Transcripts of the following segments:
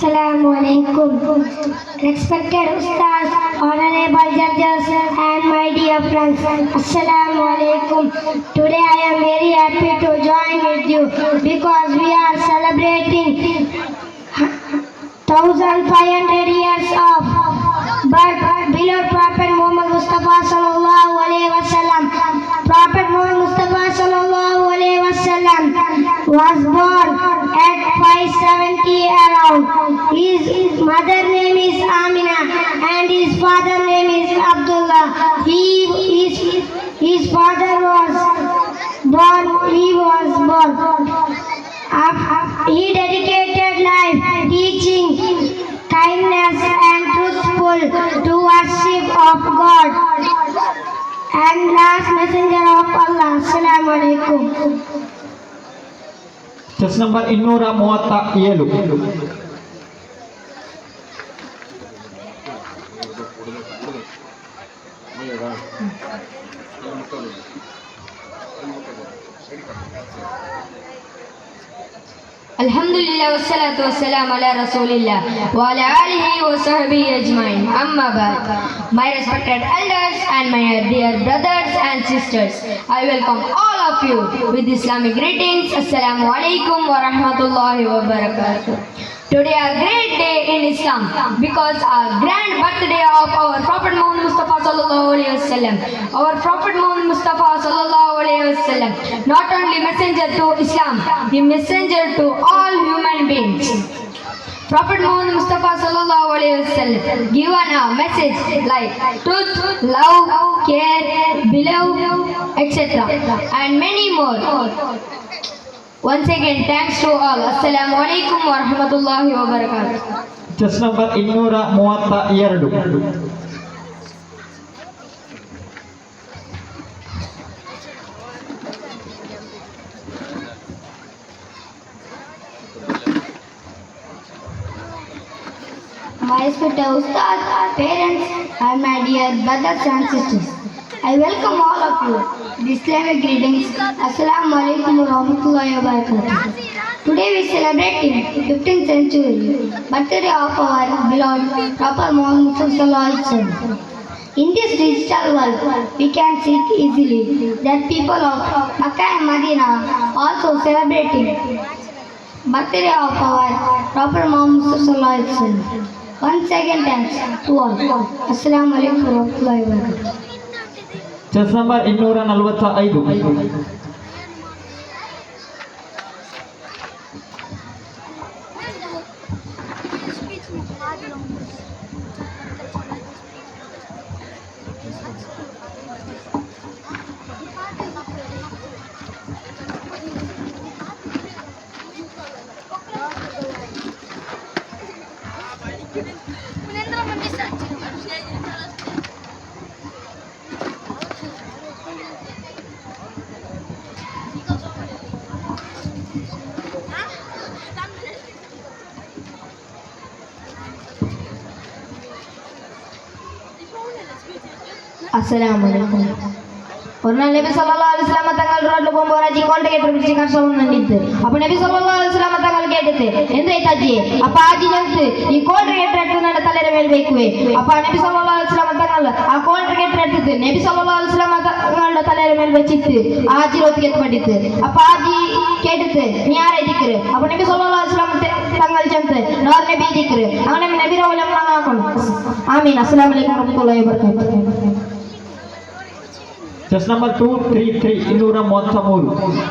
Assalamu alaikum. Respected Ustaz, honorable judges and my dear friends. Assalamu alaikum. Today I am very happy to join with you because we are celebrating 1500 years of birth beloved Prophet Muhammad Mustafa sallallahu alaihi wasallam. Prophet Muhammad Mustafa sallallahu alaihi wasallam was born at 570 around. His mother name is Amina and his father name is Abdullah. His father was born. He dedicated life teaching kindness and truthful to worship of God and last messenger of Allah. Assalamu alaikum. Test number 237. Alhamdulillah wassalatu wassalamu ala rasulillah wa ala alihi wa sahbihi ajma'in. Amma ba'd. My respected elders and my dear brothers and sisters, I welcome all of you with Islamic greetings. Assalamu alaikum wa rahmatullahi wa barakatuh. Today a great day in Islam because a grand birthday of our Prophet Muhammad Mustafa sallallahu alaihi wasallam. Our Prophet Muhammad Mustafa sallallahu alaihi wasallam not only messenger to Islam, he messenger to all human beings. Prophet Muhammad Mustafa sallallahu alaihi wasallam given a message like truth, love, care, believe, etc. and many more. Once again, thanks to all. Assalamu alaikum wa rahmatullahi wa barakatuh. Test number 232. My respected Ustaz, parents, and my dear brothers and sisters, I welcome all of you. The Islamic greetings. Assalamu alaikum wa rahmatullahi wa barakatuh. Today we celebrating 15th century birthday of our beloved Prophet Muhammad sallallahu alaihi wasallam. In this digital world, we can see easily that people of Makkah and Medina also celebrating birthday of our Prophet Muhammad sallallahu alaihi wasallam. Once again, thanks to all. Assalamu alaikum wa rahmatullahi wa barakatuh. Test number 245. Assalamu alaikum. ஒரு நாள் நபி ஸல்லல்லாஹு அலைஹி வஸல்லம் தங்கள் ரோட்ல போகும்போது Raji contact பிடிச்சி கஷ்டம் நின்னுது. அப்ப நபி ஸல்லல்லாஹு அலைஹி வஸல்லம் தங்கள் கேட்டது ಎಂದೈತಾಜಿ ಅಪ್ಪ ಆಜಿ ನಂತು ಈ ಕಾಂಟ್ರಾಕ್ಟ್ ಎಟ್ಟು ನನ್ನ ತಲೆಯ ಮೇಲೆ ಬೇಕುವೆ ಅಪ್ಪ ನಬಿ ಸಲ್ಲಲ್ಲಾಹು ಅಲೈಹಿ ವಸಲ್ಲಂ ತಗಲ್ಲ ಆ ಕಾಂಟ್ರಾಕ್ಟ್ ಎಟ್ಟು ನಬಿ ಸಲ್ಲಲ್ಲಾಹು ಅಲೈಹಿ ವಸಲ್ಲಂ ತಗಳ ತಲೆಯ ಮೇಲೆ വെച്ചിട്ട് ಆಜಿ ರೋತಿಗೆ ಎತ್ಕೊಂಡಿತ್ತು ಅಪ್ಪ ಆಜಿ ಕೇಟಿತ್ತು ನೀ ಯಾರ ಇದಿಕ್ರು ಅಪ್ಪ ನಬಿ ಸಲ್ಲಲ್ಲಾಹು ಅಲೈಹಿ ವಸಲ್ಲಂ തങ്ങൾ ചെന്ന് നോർ നബി ദിക്ർ അങ്ങനെ നബി റൗലം ആക്കണം ആമീൻ. അസ്സലാമു അലൈക്കും വറഹ്മത്തുള്ളാഹി വബറകാതുഹു. Test number 233. 233.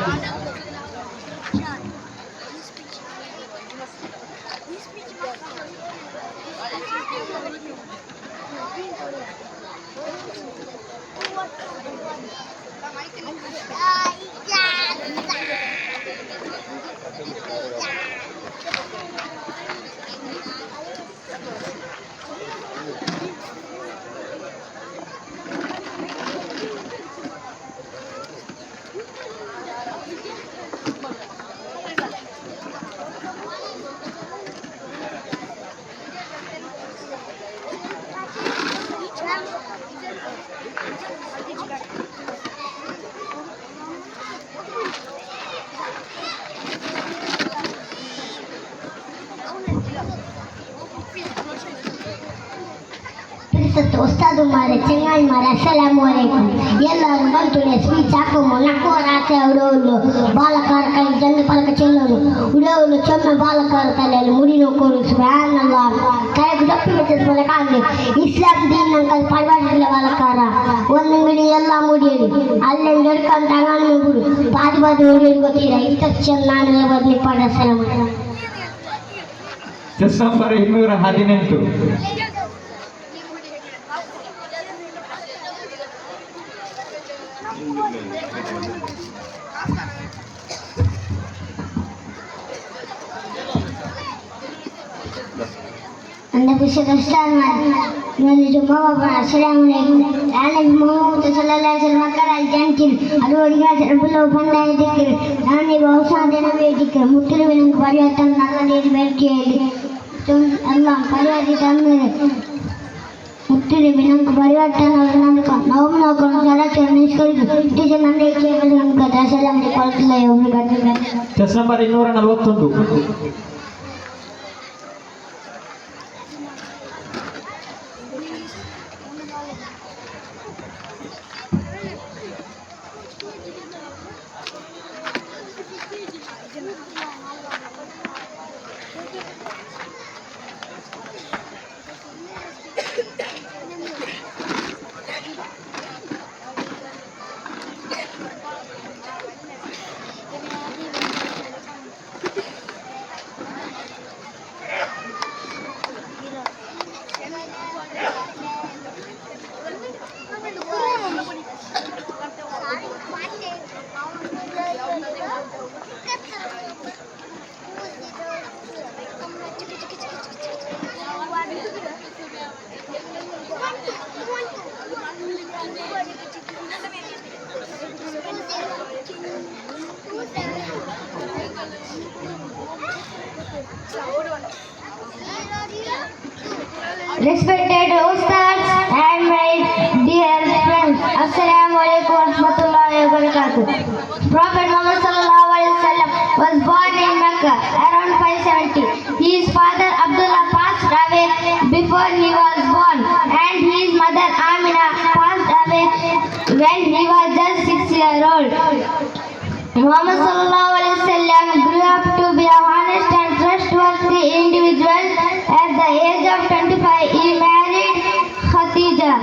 മദ്രസത്തെ ഉസ്താദുമാരെ ചെങ്ങായിമാരെ അസ്സലാമു അലൈക്കും എല്ലാവരും ಬಂತುಡೆ ಸ್ಪೀಚ್ ಹಾಕೋಮು ನಕ್ಕೋ ರಾತ್ರಿ ಅವಡೋಳು ಬಾಲಕಾರ ಕೈ ಜಂದು ಪಲಕ ಚೆಲ್ಲೋನು ಉಡೋಳು ಚೊಮ್ಮೆ ಬಾಲಕಾರ ತಲೆಯಲ್ಲಿ ಮುಡಿ ನೋಕೋಳು ಸುಬ್ಹಾನಲ್ಲಾಹ್ ಕೈಗೆ ದಪ್ಪಿ ಬೆಚ್ಚದ ಪಲಕ ಆಗಲಿ ಇಸ್ಲಾಂ ದೀನ್ ನಂಕಲ್ ಪರವಾಗಿಲ್ಲ ಬಾಲಕಾರ ಒಂದು ಮಿಡಿ ಎಲ್ಲ ಮುಡಿಯಲಿ ಅಲ್ಲೇ ನಡ್ಕೊಂತ ಅಂಗನ ಬಿಡು ಬಾದಿ ಬಾದಿ ಹೊಡಿಯೋದು ಗೊತ್ತಿಲ್ಲ ಇಂಥ ಚೆನ್ನಾಗಿ ಬದಲಿ ಪಡ ಅಸ್ಸಲಾಮು chess number 218 Anda bisa kesal Nabi Muhammad Assalamualaikum Nabi Muhammad sallallahu alaihi wasallam kala jantin adu diga terbulo pandai dikir Nabi bahasa Nabi dikir mutul bilang variatan nalla deri berkeli tun Allah pariyadi tamme mutul bilang variatan nalla kan naum kon sara chernis kori dije nande ke bilang kata salam di palkla yom kata chess number 241 Respected ustads and my dear friends, Assalamu alaikum wa rahmatullahi wa barakatuh. Prophet Muhammad sallallahu alaihi wasallam was born in Mecca around 570. His father Abdullah passed away before he was born, and his mother Amina passed away when he was just 6 years old. Muhammad sallallahu alaihi wasallam grew up to be a honest and trustworthy individual. At the age of 25, he married Khadija,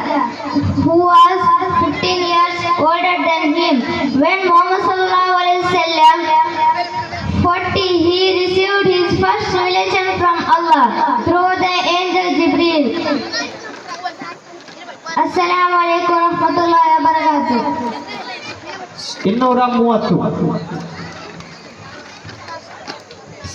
who was 15 years older than him. When Muhammad sallallahu alaihi wasallam 40, he received his first revelation from Allah through the angel Jibril. Assalamu alaikum wa rahmatullahi wa barakatuh. 230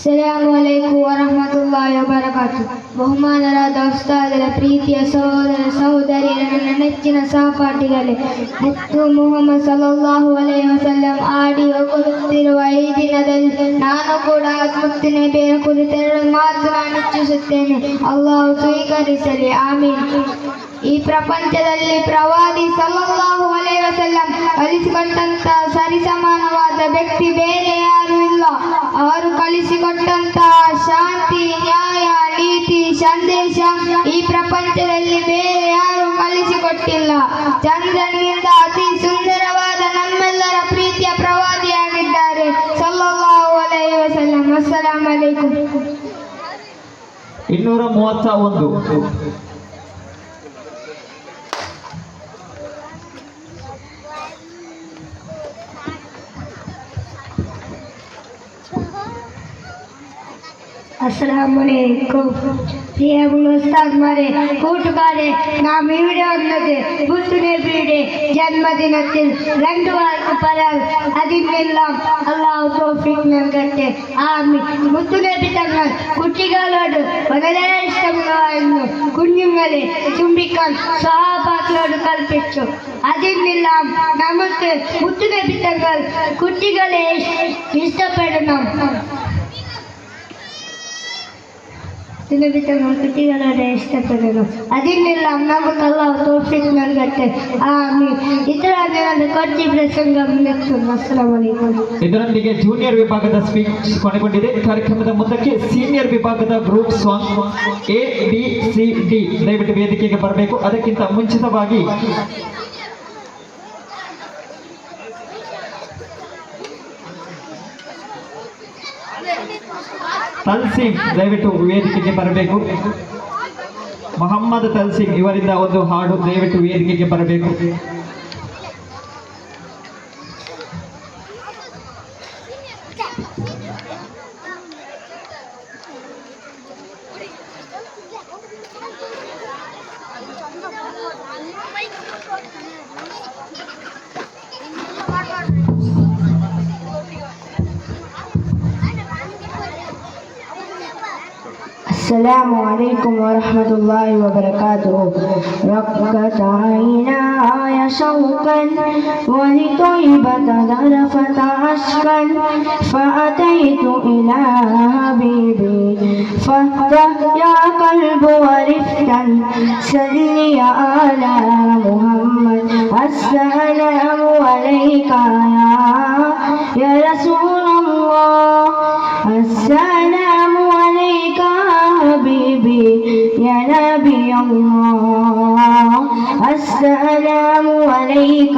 ಅಸ್ಸಲಾಮು ಅಲೈಕುಂ ವರಹಮತುಲ್ಲಾಹಿ ವಬರಕಾತು. ಬಹುಮಾನರಾದ ಉಸ್ತಾದರ ಪ್ರೀತಿಯ ಸಹೋದರ ಸಹೋದರಿಯರ ನನ್ನ ನೆಚ್ಚಿನ ಸಹಪಾಠಿಗಳೇ, ಮುತ್ತು ಮುಹಮ್ಮದ್ ಸಲ್ಲಲ್ಲಾಹು ಅಲೈಹಿ ವಸಲ್ಲಂ ಆಡಿ ಹೋಗುತ್ತಿರುವ ಈ ದಿನದಲ್ಲಿ ನಾನು ಕೂಡ ಮುತ್ತಿನ ಬೇರೆ ಕುರಿತೆರಡು ಮಾತು ನಾನು ಇಚ್ಛಿಸುತ್ತೇನೆ. ಅಲ್ಲಾಹು ಸ್ವೀಕರಿಸಲಿ, ಆಮೀನ್. ಈ ಪ್ರಪಂಚದಲ್ಲಿ ಪ್ರವಾದಿ ಸಲ್ಲಲ್ಲಾಹು ಅಲೈಹಿ ವಸಲ್ಲಂ ಕಲಿಸಿಕೊಟ್ಟಂತ ಸರಿಸಮಾನವಾದ ವ್ಯಕ್ತಿ ಬೇರೆ ಯಾರೂ ಇಲ್ಲ. ಅವರು ಕಲಿಸಿಕೊಟ್ಟಂತಹ ಶಾಂತಿ, ನ್ಯಾಯ, ನೀತಿ, ಸಂದೇಶ ಈ ಪ್ರಪಂಚದಲ್ಲಿ ಬೇರೆ ಯಾರೂ ಕಲಿಸಿಕೊಟ್ಟಿಲ್ಲ. ಚಂದ್ರನಿಂದ ಅತಿ ಸುಂದರವಾದ ನಮ್ಮೆಲ್ಲರ ಪ್ರೀತಿಯ ಪ್ರವಾದಿಯಾಗಿದ್ದಾರೆ ಸಲ್ಲಲ್ಲಾಹು ಅಲೈಹಿ ವಸಲ್ಲಂ. ಅಸ್ಸಲಾಮು ಅಲೈಕುಂ. 231 അസ്സലാമലൈക്കും. പ്രിയമുള്ള ഉസ്താദ്മാരെ, കൂട്ടുകാരെ, നാം ഇവിടെ വന്നത് മുത്തുനബിയുടെ ജന്മദിനത്തിൽ രണ്ടു വാക്ക് പറയാൻ. അതിനെല്ലാം അള്ളാഹു തൗഫീഖ് നൽകട്ടെ, ആമീൻ. മുത്തുനബി തങ്ങൾ കുട്ടികളോട് വളരെ ഇഷ്ടമുള്ളതായിരുന്നു. കുഞ്ഞുങ്ങളെ ചുംബിക്കാൻ സ്വഹാബാക്കളോട് കൽപ്പിച്ചു. അതിനെല്ലാം നമുക്ക് മുത്തുനബി തങ്ങൾ കുട്ടികളെ ഇഷ്ടപ്പെടണം. ദിനവിധങ്ങൾ കുട്ടികളുടെ ഇഷ്ടപ്പെടുന്നു. അതിനെല്ലാം നമുക്ക് അല്ലാഹു തൗഫീഖ് നൽകട്ടെ. ആമീൻ. ഇത്രയാണ് കുറച്ച് പ്രസംഗം നിർത്തുന്നു. അസ്സലാമു അലൈക്കും. ಇದರೊಂದಿಗೆ ಜೂನಿಯರ್ ವಿಭಾಗದ ಸ್ಪೀಚ್ ಕೊನೆಗೊಂಡಿದೆ. ಕಾರ್ಯಕ್ರಮದ ಮುಂದಕ್ಕೆ ಸೀನಿಯರ್ ವಿಭಾಗದ ಗ್ರೂಪ್ ಸಾಂಗ್ ABCD ದಯವಿಟ್ಟು ವೇದಿಕೆಗೆ ಬರಬೇಕು. ಅದಕ್ಕಿಂತ ಮುಂಚಿತವಾಗಿ ತಲ್ಸೀಮ್ ದಯವಿಟ್ಟು ವೇದಿಕೆಗೆ ಬರಬೇಕು. ಮೊಹಮ್ಮದ್ ತಲ್ಸೀಮ್ ಇವರಿಂದ ಒಂದು ಹಾಡು ದಯವಿಟ್ಟು ವೇದಿಕೆಗೆ ಬರಬೇಕು. السلام عليكم ورحمة الله وبركاته. رقت عيناي شوقا ولطيبة ذرفت عشقا فأتيت إلى حبيبي فافتح يا قلب ورفقا سلي على محمد. السلام عليك يا رسول الله. السلام عليك حبيبي يا نبي الله. السلام عليك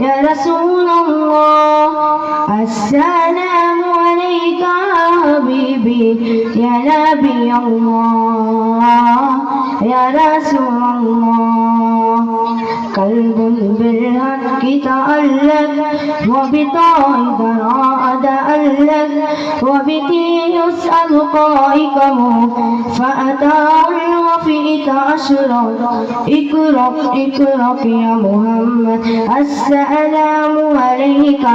يا رسول الله. السلام عليك حبيبي يا نبي الله يا رسول الله. قلب بالحق تألق وبطاعة راد ألق وبتي يسأل قائكم فأتاه وفيت أشرق. اقرأ يا محمد. السلام عليك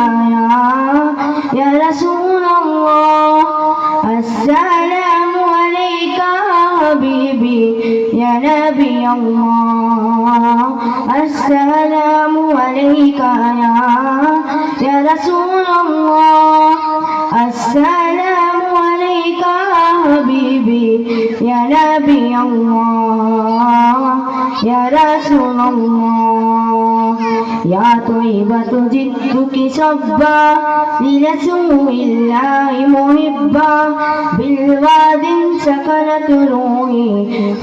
يا رسول الله. السلام عليك حبيبي يا نبي الله. السلام عليك يا رسول الله. السلام عليك حبيبي يا نبي الله يا رسول الله. يا طيبة جدك صبا لرسول الله محبا بالواد سكنت روحي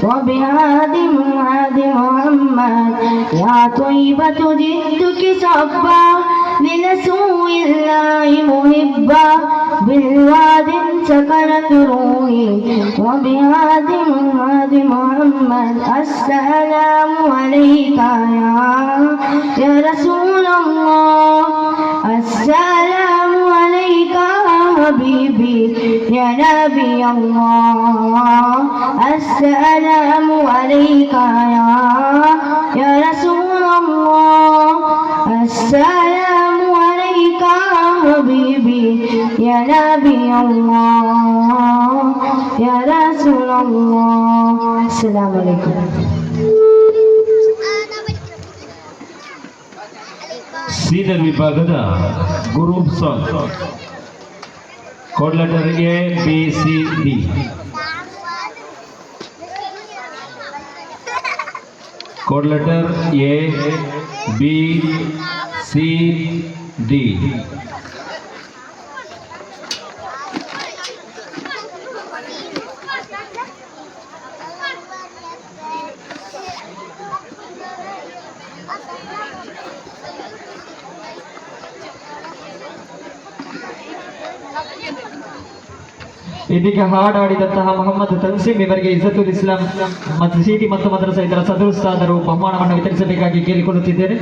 وبهاد محمد. يا طيبة جدك صبا لرسول الله محبا بالواد سكنت روحي وبهاد محمد. السلام عليك يا رسول الله. السلام عليك حبيبي يا نبي الله. السلام عليك يا رسول الله. السلام عليك حبيبي يا نبي الله يا رسول الله. السلام عليكم. ಸೀನಿಯರ್ ವಿಭಾಗದ group song code letter ABCD. Code letter ABCD. ಇದೀಗ ಹಾಡಾಡಿದಂತಹ ಮೊಹಮ್ಮದ್ ತನ್ಸೀಮ್ ಇವರಿಗೆ ಇಜ್ಜತುಲ್ ಇಸ್ಲಾಂ ಮಸೀದಿ ಮತ್ತು ಮದ್ರಸಾ ಇದರ ಸದಸ್ಯರಾದರು ಬಹುಮಾನವನ್ನು ವಿತರಿಸಬೇಕಾಗಿ ಕೇಳಿಕೊಳ್ಳುತ್ತಿದ್ದೇನೆ.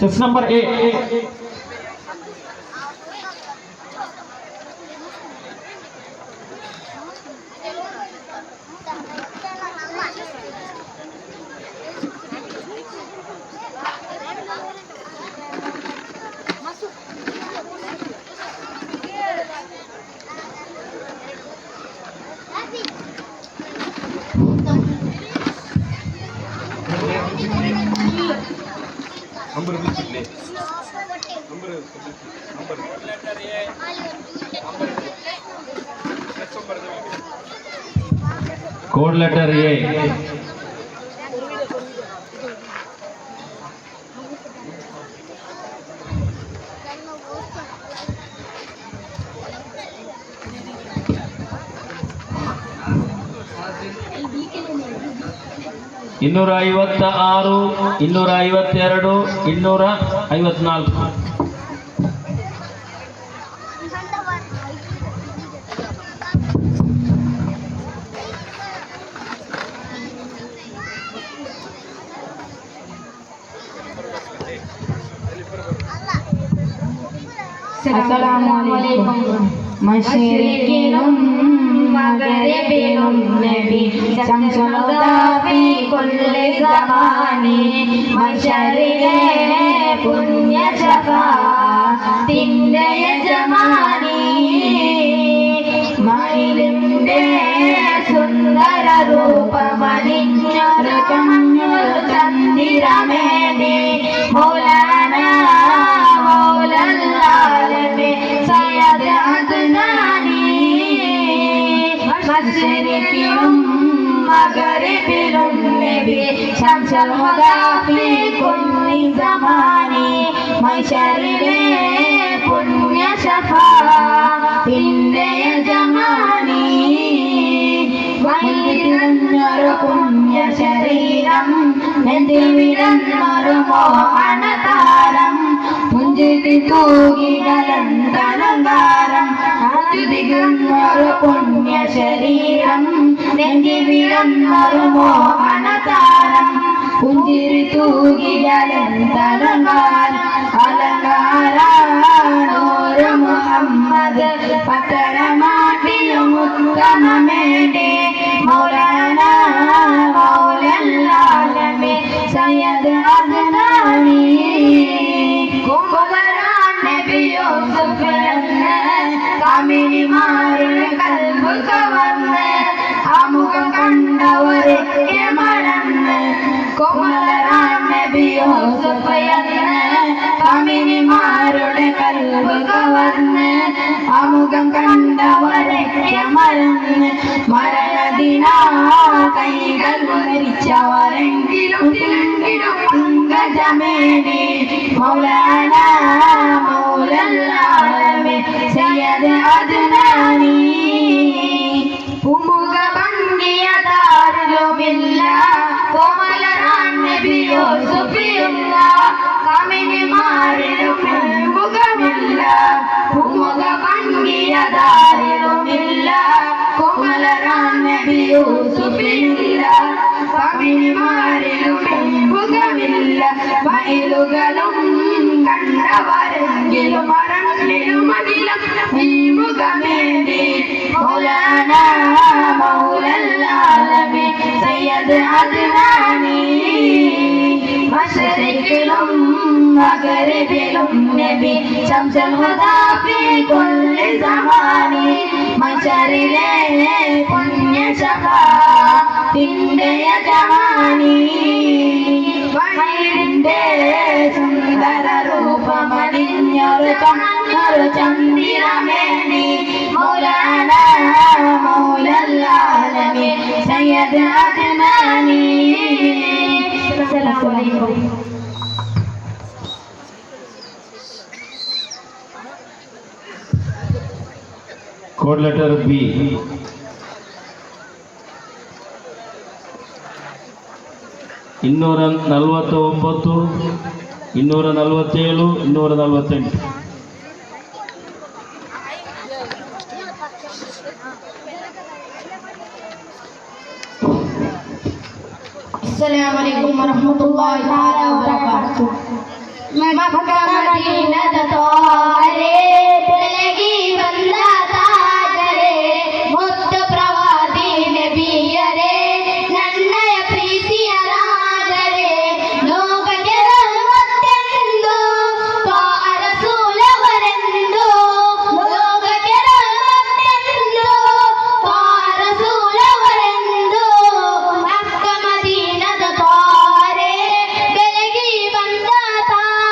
Chess number A. Code letter A. ಇನ್ನೂರ 56, 252, 254. Assalamualaikum. Masyriqinum maghribinum nabi Syamsul huda fi kulli zamani Masyariqe punya syafaatinde yajamani Mailinde sundara rupamaninyara kanyur chandiramedi Maulana Maulal alamin Sayyid Adnani Masyriqinum maghribinum nabi Syamsul huda fi kulli zamani Masyariqe punya syafaatinde yajamani Mailinde punya ശരീരം നെഞ്ചിവിടന്നൊരു മോഹനതാരം പുഞ്ചിരി തൂകികളന്തലങ്കാരം ആതുതികുന്നൊരു പുണ്യ ശരീരം നെഞ്ചിവിടന്നൊരു മോഹനതാരം പുഞ്ചിരി തൂകികളന്തലങ്കാരം അലങ്കാരാണോരു മുഹമ്മദ് പത്തരമാട്ടിലും ഉത്തമമേടെ മൗലാന മൗലൽ ആലമീൻ സയ്യിദ് അദ്നാനി കുമരാൻ നബി യൂസുഫ് എന്ന കാമിനിമാരുടെ കൽബ് കവർന്ന് ആമുഖം കണ്ടവരൊക്കെ മറന്ന് കുമരാൻ നബി യൂസുഫ് എന്ന കാമിനിമാരുടെ കൽബ് കവർന്ന് ആമുഖം കണ്ടവരൊക്കെ മറന്ന് മരണദിനാ കൈകൾ മരിച്ചവരെങ്കിലും അംഗജമേടി മൗലാന മൗലൽ ആലമീൻ സയ്യിദ് അദ്നാനി ഉമ്മുക ഭംഗിയ താരലുമില്ല കോമലരാൻ നബി യൂസുഫില്ല കാമിനിമാരിലും മുഖമില്ല ഉമ്മുക ഭംഗിയ താരലുമില്ല കോമലരാൻ നബി യൂസുഫില്ല കാമിനിമാരിലും മുഖമില്ല മയിലുകളും കണ്ടവരെങ്കിലും മറന്നിലും അതിലും ഈ മുഖമേന്തി മൗലാന മൗലൽ ആലമീൻ സയ്യിദ് അദ്നാനി മശ്രിഖിലും മഗ്രിബിലും നബി ശംസുൽ ഹുദാ ഫീ കുല്ലി സമാനി മശരിലെ പുണ്യ ശഫാഅത്തിന്റെ യജമാനി മഹിന്റെ സുന്ദര രൂപമണിഞ്ഞൊരു ചന്ദ്രമേനി മൗലാന മൗലൽ ആലമീൻ സയ്യിദ് അദ്നാനി. അസ്സലാമു അലൈക്കും. Code letter B. ಇನ್ನೂರ 49, 247, 248. अस्सलामु अलैकुम वरहमतुल्लाहि ताला वबरकातुहू. मक्का मदीना तोरे तेलगी बंदा ताजरे ಮುತ್ತ ಪ್ರವಾದಿ ನಬಿಯರೇ ನನ್ನಯ ಪ್ರೀತಿಯ ರಾಜರೇ ಲೋಕಕ್ಕೆ ರಹಮತ್ತೆಂದು ರಸೂಲವರೆಂದು ಲೋಕಕ್ಕೆ ರಹಮತ್ತೆಂದು ರಸೂಲವರೆಂದು ಮಕ್ಕ ಮದೀನದ ತಾರೆ ಬೆಳಗಿ ಬಂದ ತಾರೆ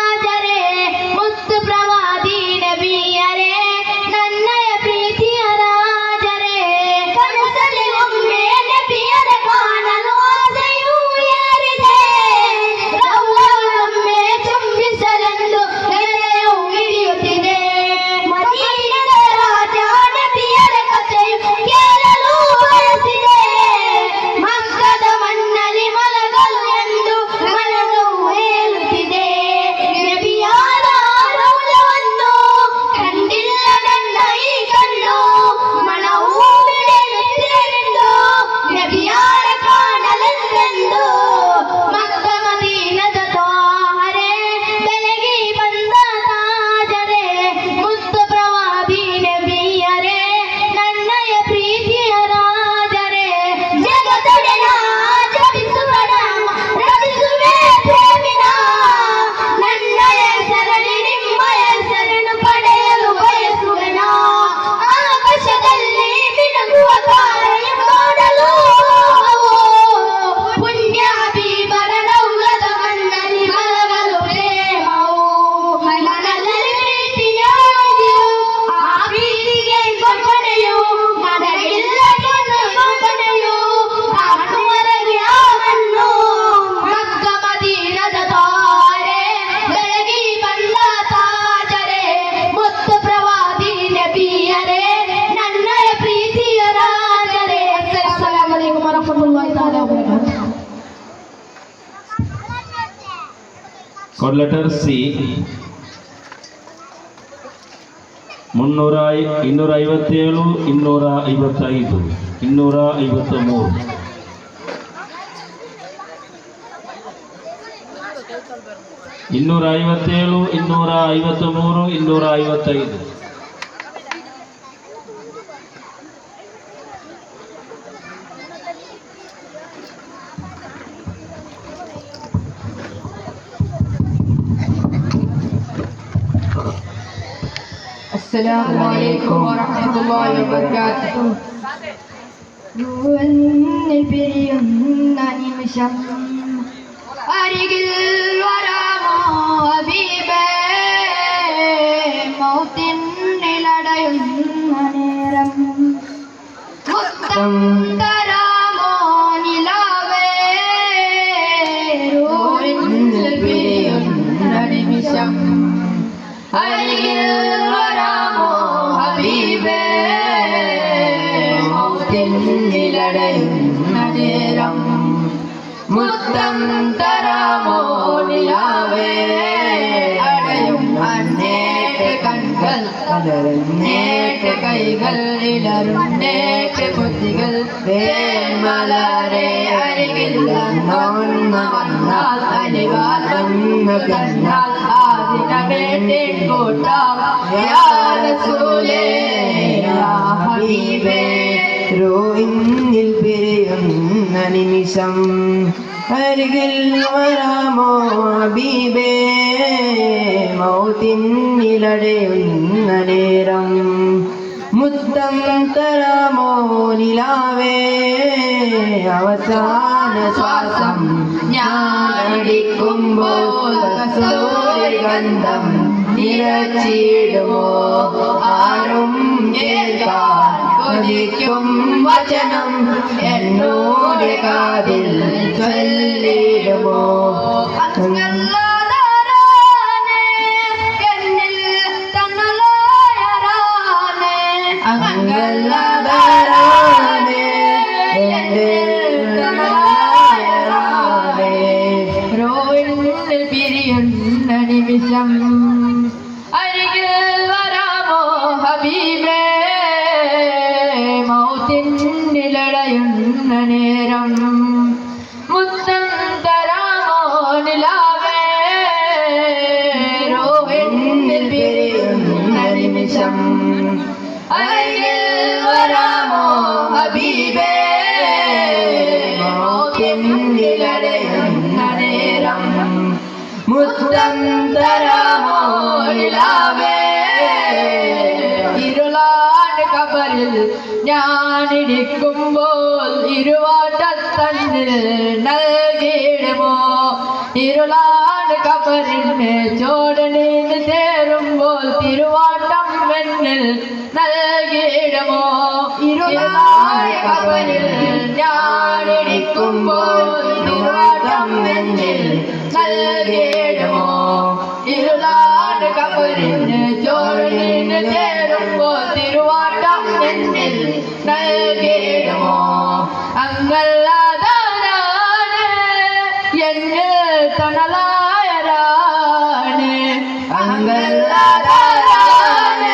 കോഡ് ലെറ്റർ സി 257 255 253 257 253 255 السلام عليكم ورحمة الله وبركاته. പിരിയുന്ന നിമിഷം അരികിൽ വരാമോ ഹബീബേ മൗത്തിനിലടയുന്ന നേരം മുത്തം തരാമോ നിലാവേ റൂഹിൽ പിരിയുന്ന നിമിഷം അരികിൽ വരാമോ ഹബീബേ മൗത്തിനിലടയുന്ന നേരം മുത്തം തരാമോ നിലാവേ അടയും അന്നേറ്റ് കൺകൾ കലർന്നേറ്റ് കൈകൾ ഇലർന്നേറ്റ് ബുദ്ധികൾ തേന്മലരെ അരികിൽ വന്നൊന്ന് വന്നാൽ അലിവാൽ വന്ന് കണ്ടാൽ ആദിനമേറ്റേ കൂട്ടാം യാ റസൂലേ യാ ഹബീബേ റൂഹിൽ പിരിയുന്ന നിമിഷം അരികിൽ വരാമോ ഹബീബേ മൗത്തിനിലടയുന്ന നേരം മുത്തം തരാമോ നിലാവേ അവസാന ശ്വാസം ഞാനടിക്കുമ്പോൾ ഗന്ധം നിറച്ചിടുമോ ആരും കേൾക്കാൻ കൊതിക്കും വചനം എന്നോട് കാതിൽ ചൊല്ലിടുമോ അങ്കല്ലാതാരാനെ റോയിൽ പിരിയുന്ന നിമിഷം അരികിൽ വരാമോ ഹബീബേ മൗത്തിനിലടയുന്ന നേരം മുത്തം തരാമോ നിലാവേ റോയിൽ പിരിയുന്ന നിമിഷം അരികിൽ വരാമോ ഹബീബേ മൗത്തിനിലടയുന്ന നേരം മുത്തം തരാമോ നിലാവേ ഇരുളാണ് കബറിൽ ഞാനിരിക്കുമ്പോൾ ഇരുവാട്ടത്തന്നിൽ നൽകിയിടുമോ ഇരുളാണ് കബറിന് ചോടനിന്ന് ചേരുമ്പോൾ തിരുവാട്ടം എന്നിൽ നൽകിയിടുമോ ഇരുളാണ് കബറിൽ ഞാനിരിക്കുമ്പോൾ തിരുവാട്ടം എന്നിൽ നൽകിയിടുമോ ഇരുളാണ് കബറിന് ചോടനിന്ന് ചേരുമ്പോൾ തിരുവാട്ടം എന്നിൽ നൽകിയിടുമോ അങ്കല്ലാതാരാണ് എന്നിൽ തണലായരാണ് അങ്കല്ലാതാരാണ്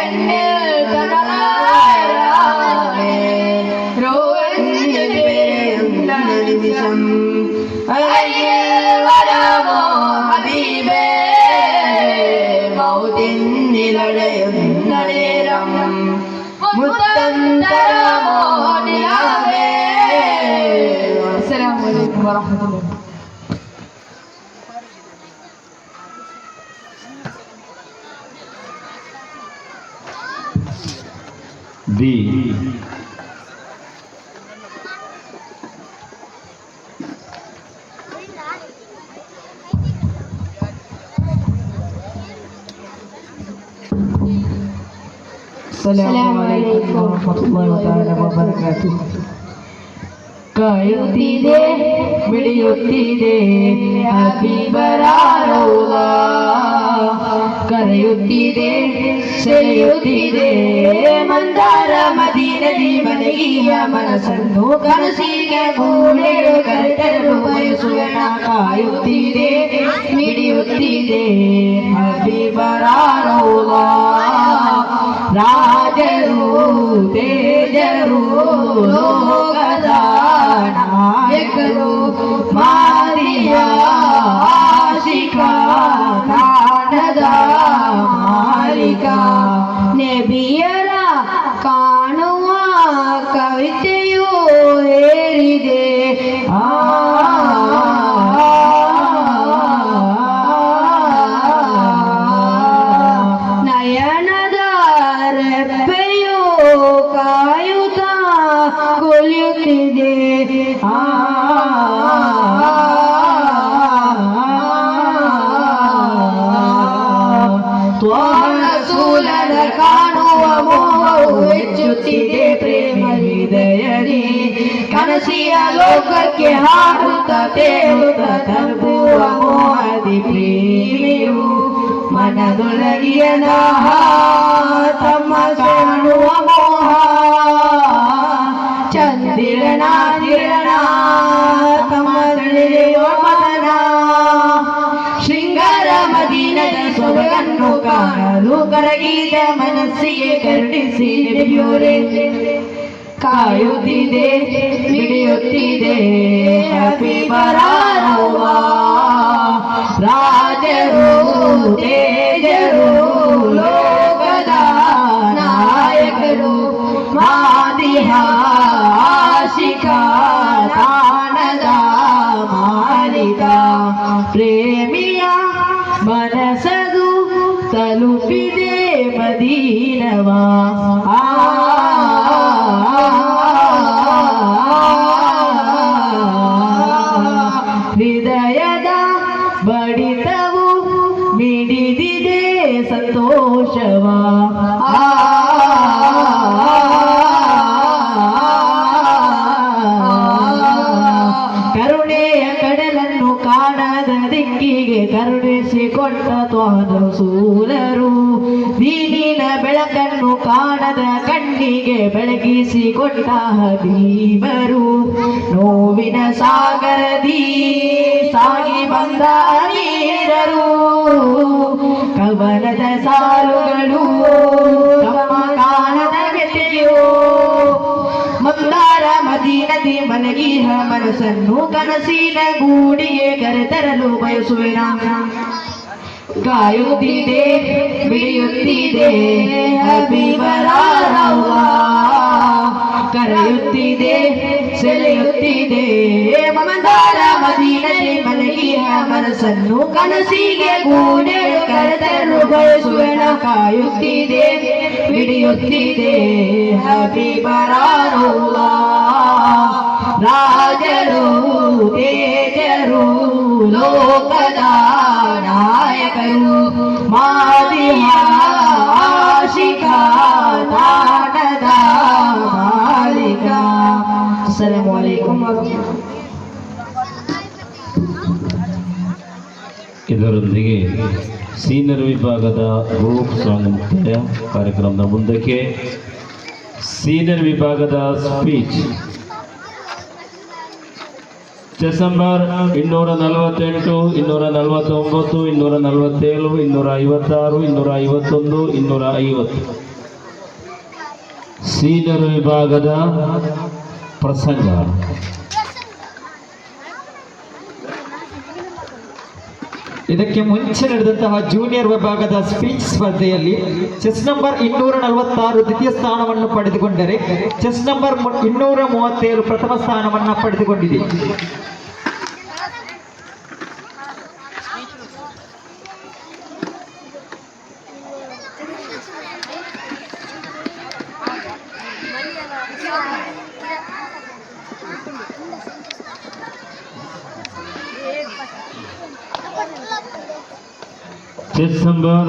എന്നിൽ തണലായരാണ് റോയിൽ പിരിയുന്ന നിമിഷം അരികിൽ വരാമോ ഹബീബേ മൗത്തിനിലടയുന്ന നേരം മുത്തം തരാമോ നിലാവേ. അസ്സലാമു അലൈക്കും വറഹ്മത്തുള്ളാഹി. ബി അസ്സലാമു അലൈക്കും വറഹ്മത്തുള്ളാഹി വബറകാതുഹു. ಕಾಯುತ್ತಿದೆ ಮಿಡಿಯುತ್ತಿದೆ ಹಬೀಬರ ರೋಗ ಕರೆಯುತ್ತಿದೆ ಸೆಳೆಯುತ್ತಿದೆ ಮಂದಾರ ಮದೀನದಿ ಮನೆಯ ಮನಸ್ಸನ್ನು ಕನಸಿಗೆ ಗೂಳೆಳು ಕರೆತರಲು ಬಯಸುವನ ಕಾಯುತ್ತಿದೆ ಮಿಡಿಯುತ್ತಿದೆ ಹಬೀಬರ ರೋಗ ರಾಜರು ತೇಜರು ಲೋಕದ ನಾಯಕರು ಮಾರಿಯ ಆಶಿಕ ಕಾಣದ ಮಾಲಿಕ ನಬಿಯರ ಕಾಣುವ ಕವಿತೆಯು ಏರಿದೆ ನಯನದ ರೆಪ್ಪೆಯು ಕಾಯುತ್ತ ಕೊಲಿಯುತ್ತಿದೆ ತ್ವರಸೂಲನ ಕಾಣುವ ಮೋಹವು ಹೆಚ್ಚುತ್ತಿದೆ ಪ್ರೇಮ ಹೃದಯದಿ ಕನಸಿಯ ಲೋಕಕ್ಕೆ ಹಾರುತ್ತ ತೇಲುತ್ತ ತಲುಪುವ ಮೋಹದಿ ಪ್ರೇಮಿಯು ಮನದೊಳಗಿಯ ದಾಹ ತಮ್ಮ ಕಾಣುವ ಮೋಹ ಚಂದಿರನ ಕಿರಣ ತಮ್ಮ ಸೆಳೆಯುವ ಮದನ ಶೃಂಗಾರ ಮದೀನದ ಸೊಬಗನ್ನು ಕಾಣಲು ಕರಗಿದ ಮನಸ್ಸಿಗೆ ಕರುಣಿಸಿ ನಬಿಯೋರೆ ಕಾಯುತ್ತಿದೆ ಮಿಡಿಯುತ್ತಿದೆ ಹಬೀಬರ ರೋಗ ರಾಜರು ತೇಜರು ಲೋಕದ ನಾಯಕರು ಮಾದಿಹ ಆಶಿಕ ತಾಣದ ಮಾಲಿಕ ಪ್ರೇಮಿಯ ಮನಸದು ತಲುಪಿದೆ ಮದೀನವಾ ಹೃದಯದ ಬಡಿತವು ಮಿಡಿದಿದೆ ಸಂತೋಷವ ಕರುಣೆಯ ಕಡಲನ್ನು ಕಾಣದ ದಿಕ್ಕಿಗೆ ಕರುಣಿಸಿಕೊಟ್ಟ ತ್ವರಸೂಲರು ದೀನಿನ ಬೆಳಕನ್ನು ಕಾಣದ ಕಣ್ಣಿಗೆ ಬೆಳಗಿಸಿಕೊಟ್ಟ ಹಬೀಬರು ನೋವಿನ ಸಾಗರದಿ ಸಾಗಿ ಬಂದ ವೀರರು ಕವನದ ಸಾಲುಗಳು ತಮ್ಮ ಕಾಣದ ವ್ಯತೆಯೋ ಮಂದಾರ ಮದೀನದಿ ಮಲಗಿಹ ಮನಸ್ಸನ್ನು ಕನಸಿನ ಗೂಡಿಗೆ ಕರೆತರಲು ಬಯಸುವೆನ ಕಾಯುತ್ತಿದೆ ಬಿಡಿಯುತ್ತಿದೆ ಹಬೀಬರ ರೋಗ ಕರೆಯುತ್ತಿದೆ ಸೆಳೆಯುತ್ತಿದೆ ಮಂದಾರ ಮದೀನದಿ ಮಲಗಿಹ ಮನಸ್ಸನ್ನು ಕನಸಿಗೆ ಗೂಡೆಳು ಕರೆತರಲು ಬಯಸುವೆನ ಕಾಯುತ್ತಿದೆ ಬಿಡಿಯುತ್ತಿದೆ ಹಬೀಬರ ರೋಗ ರಾಜರು ತೇಜರು ಲೋಕದ ನಾಯಕರು ಮಾದಿಹ ಆಶಿಕ ತಾಣದ ಮಾಲಿಕ ಅಸ್ಸಲಾಮು ಅಲೈಕುಂ ಇದರೊಂದಿಗೆ ಸೀನಿಯರ್ ವಿಭಾಗದ ಗ್ರೂಪ್ ಸಾಂಗ್ ಮುಕ್ತಾಯ ಕಾರ್ಯಕ್ರಮದ ಮುಂದಕ್ಕೆ ಸೀನಿಯರ್ ವಿಭಾಗದ ಸ್ಪೀಚ್ ಚೆಸ್ ನಂಬರ್ 248 249 247 256 251 250 ಸೀನಿಯರ್ ವಿಭಾಗದ ಪ್ರಸಂಗ. ಇದಕ್ಕೆ ಮುಂಚೆ ನಡೆದಂತಹ ಜೂನಿಯರ್ ವಿಭಾಗದ ಸ್ಪೀಚ್ ಸ್ಪರ್ಧೆಯಲ್ಲಿ ಚೆಸ್ ನಂಬರ್ 246 ದ್ವಿತೀಯ ಸ್ಥಾನವನ್ನು ಪಡೆದುಕೊಂಡರೆ ಚೆಸ್ ನಂಬರ್ 237 ಪ್ರಥಮ ಸ್ಥಾನವನ್ನು ಪಡೆದುಕೊಂಡಿದೆ. Chess number